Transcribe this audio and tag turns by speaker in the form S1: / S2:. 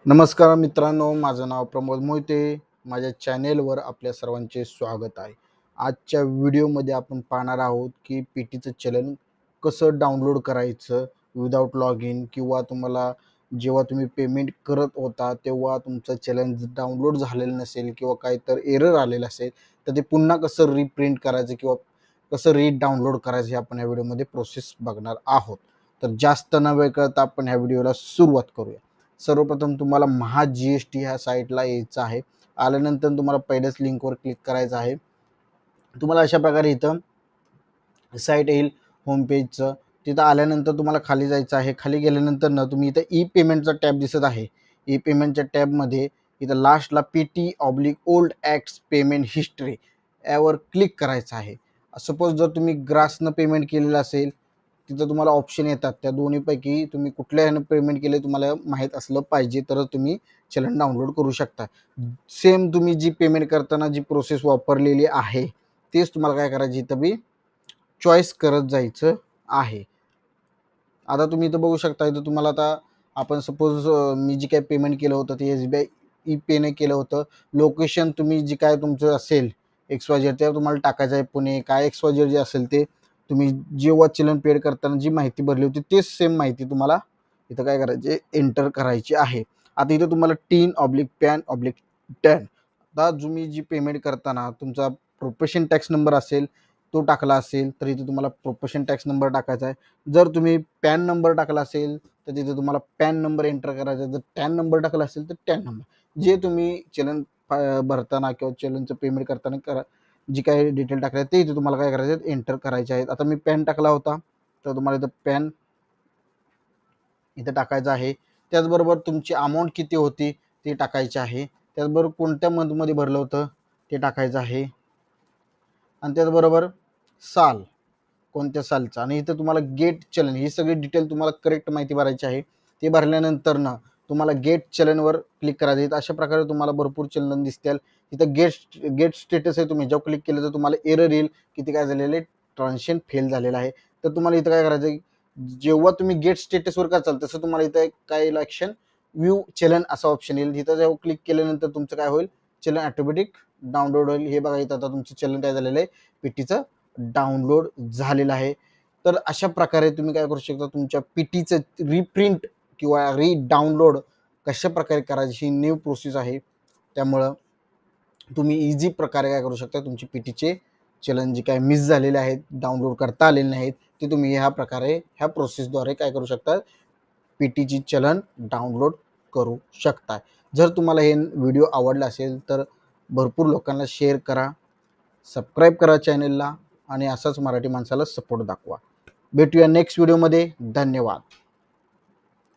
S1: नमस्कार मित्रांनो, माझं नाव प्रमोद मोहिते. माझ्या चॅनेलवर आपल्या सर्वांचे स्वागत आहे. आजच्या व्हिडिओमध्ये आपण पाहणार आहोत की पीटीचं चलन कसं डाउनलोड करायचं विदाऊट लॉग इन, किंवा तुम्हाला जेव्हा तुम्ही पेमेंट करत होता तेव्हा तुमचं चलन डाउनलोड झालेलं नसेल किंवा काहीतरी एरर आलेलं असेल तर ते पुन्हा कसं रिप्रिंट करायचं किंवा कसं डाउनलोड करायचं हे आपण या व्हिडिओमध्ये प्रोसेस बघणार आहोत. तर जास्त न वेळ करता आपण ह्या व्हिडिओला सुरुवात करूया. सर्वप्रथम तुम्हाला महा GST ह्या साईटला यायचं आहे. आल्यानंतर तुम्हाला पहिल्याच लिंकवर क्लिक करायचं आहे. तुम्हाला अशा प्रकारे इथं साईट येईल होम पेजचं. तिथं आल्यानंतर तुम्हाला खाली जायचं आहे. खाली गेल्यानंतर ना तुम्ही इथं ई पेमेंटचा टॅब दिसत आहे. ई पेमेंटच्या टॅबमध्ये इथं लास्टला PT/ओल्ड ॲक्ट्स पेमेंट हिस्ट्री यावर क्लिक करायचं आहे. सपोज जर तुम्ही ग्रासनं पेमेंट केलेलं असेल तिथं तुम्हाला ऑप्शन येतात. त्या दोन्हीपैकी तुम्ही कुठल्या ह्यानं पेमेंट केले तुम्हाला माहीत असलं पाहिजे, तरच तुम्ही चलन डाउनलोड करू शकता. सेम तुम्ही जी पेमेंट करताना जी प्रोसेस वापरलेली आहे तेच तुम्हाला काय करायची इथं बी चॉईस करत जायचं आहे. आता तुम्ही इथं बघू शकता. इथं तुम्हाला आता आपण सपोज मी जी काही पेमेंट केलं होतं ते SBI ई-पेने केलं होतं. लोकेशन तुम्ही जी काय तुमचं असेल XYZ ते तुम्हाला टाकायचं आहे. पुणे काय XYZ जे असेल ते तुम्ही जेव्हा चलन पेड करताना जी माहिती भरली होती तेच सेम माहिती तुम्हाला इथं काय करायची एंटर करायची आहे. आता इथं तुम्हाला TIN/PAN/10 आता तुम्ही जी पेमेंट करताना तुमचा प्रोफेशन टॅक्स नंबर असेल तो टाकला असेल तर इथे तुम्हाला प्रोफेशन टॅक्स नंबर टाकायचा आहे. जर तुम्ही पॅन नंबर टाकला असेल तर तिथे तुम्हाला पॅन नंबर एंटर करायचा आहे. जर टॅन नंबर टाकला असेल तर टॅन नंबर, जे तुम्ही चलन भरताना किंवा चलनचं पेमेंट करताना जी काही डिटेल टाकले ते इथे तुम्हाला काय करायचं आहे एंटर करायचे आहेत. आता मी पॅन टाकला होता तर तुम्हाला इथं पॅन इथं टाकायचं आहे. त्याचबरोबर तुमची अमाऊंट किती होती ते टाकायची आहे. त्याचबरोबर कोणत्या मंथमध्ये भरलं होतं ते टाकायचं आहे. आणि त्याचबरोबर साल कोणत्या सालचा, आणि इथं तुम्हाला गेट चलन ही सगळी डिटेल तुम्हाला करेक्ट माहिती भरायची आहे. ते भरल्यानंतर ना तुम्हाला गेट चलनवर क्लिक करायचं आहे. अशा प्रकारे तुम्हाला भरपूर चलन दिसतील. इथं गेट स्टेटस आहे. तुम्ही जेव्हा क्लिक केलं तर तुम्हाला एरर येईल की ते काय झालेलं आहे, ट्रान्झॅक्शन फेल झालेलं आहे. तर तुम्हाला इथं काय करायचं आहे, जेव्हा तुम्ही गेट स्टेटसवर कराल तसं तुम्हाला इथं काय ॲक्शन व्ह्यू चलन असा ऑप्शन येईल. इथं जेव्हा क्लिक केल्यानंतर तुमचं काय होईल, चलन ऑटोमॅटिक डाउनलोड होईल. हे बघा इथं आता तुमचं चलन काय झालेलं आहे, पीटीचं डाउनलोड झालेलं आहे. तर अशा प्रकारे तुम्ही काय करू शकता, तुमच्या पीटीचं रिप्रिंट किंवा डाउनलोड कशा प्रकारे करायची ही न्यू प्रोसेस आहे. त्यामुळं तुम्ही इझी प्रकारे काय करू शकता, तुमची पीटीचे चलन जे काय मिस झालेले आहेत, डाउनलोड करता आलेले नाहीत, ते तुम्ही ह्या प्रकारे ह्या प्रोसेसद्वारे काय करू शकता, पीटीची चलन डाउनलोड करू शकता. जर तुम्हाला हे व्हिडिओ आवडला असेल तर भरपूर लोकांना शेअर करा, सबस्क्राईब करा चॅनलला आणि असाच मराठी माणसाला सपोर्ट दाखवा. भेटूया नेक्स्ट व्हिडिओमध्ये. धन्यवाद.